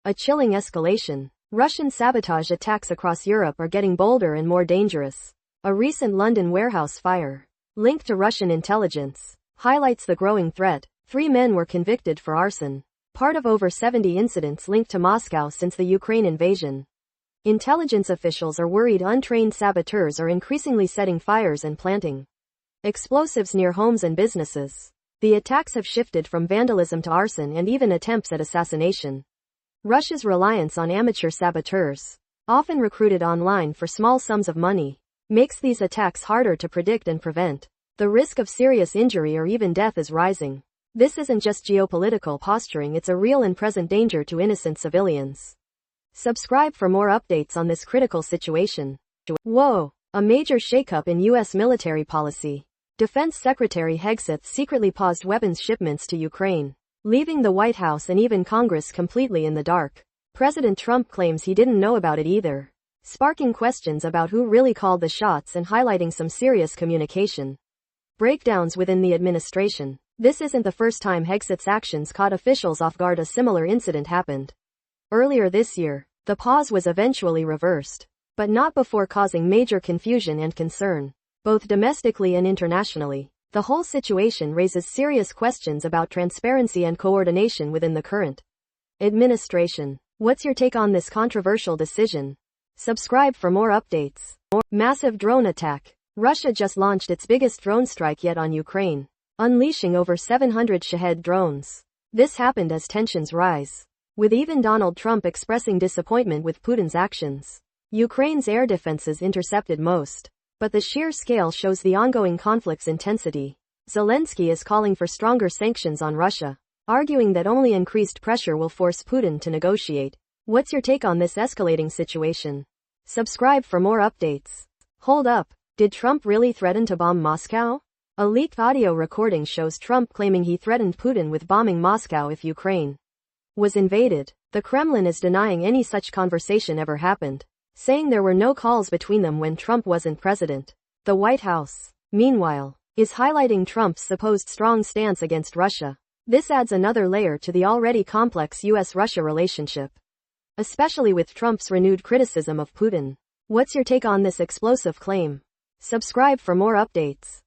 A chilling escalation. Russian sabotage attacks across Europe are getting bolder and more dangerous. A recent London warehouse fire, linked to Russian intelligence, highlights the growing threat. 3 men were convicted for arson, part of over 70 incidents linked to Moscow since the Ukraine invasion. Intelligence officials are worried untrained saboteurs are increasingly setting fires and planting explosives near homes and businesses. The attacks have shifted from vandalism to arson and even attempts at assassination. Russia's reliance on amateur saboteurs, often recruited online for small sums of money, makes these attacks harder to predict and prevent. The risk of serious injury or even death is rising. This isn't just geopolitical posturing, it's a real and present danger to innocent civilians. Subscribe for more updates on this critical situation. Whoa! A major shakeup in U.S. military policy. Defense Secretary Hegseth secretly paused weapons shipments to Ukraine, leaving the White House and even Congress completely in the dark. President Trump claims he didn't know about it either, sparking questions about who really called the shots and highlighting some serious communication breakdowns within the administration. This isn't the first time Hegseth's actions caught officials off guard. A similar incident happened earlier this year. The pause was eventually reversed, but not before causing major confusion and concern, both domestically and internationally. The whole situation raises serious questions about transparency and coordination within the current administration. What's your take on this controversial decision? Subscribe for more updates. Massive drone attack. Russia just launched its biggest drone strike yet on Ukraine, unleashing over 700 Shahed drones. This happened as tensions rise, with even Donald Trump expressing disappointment with Putin's actions. Ukraine's air defenses intercepted most, but the sheer scale shows the ongoing conflict's intensity. Zelensky is calling for stronger sanctions on Russia, arguing that only increased pressure will force Putin to negotiate. What's your take on this escalating situation? Subscribe for more updates. Hold up. Did Trump really threaten to bomb Moscow? A leaked audio recording shows Trump claiming he threatened Putin with bombing Moscow if Ukraine was invaded. The Kremlin is denying any such conversation ever happened, saying there were no calls between them when Trump wasn't president. The White House, meanwhile, is highlighting Trump's supposed strong stance against Russia. This adds another layer to the already complex US-Russia relationship, especially with Trump's renewed criticism of Putin. What's your take on this explosive claim? Subscribe for more updates.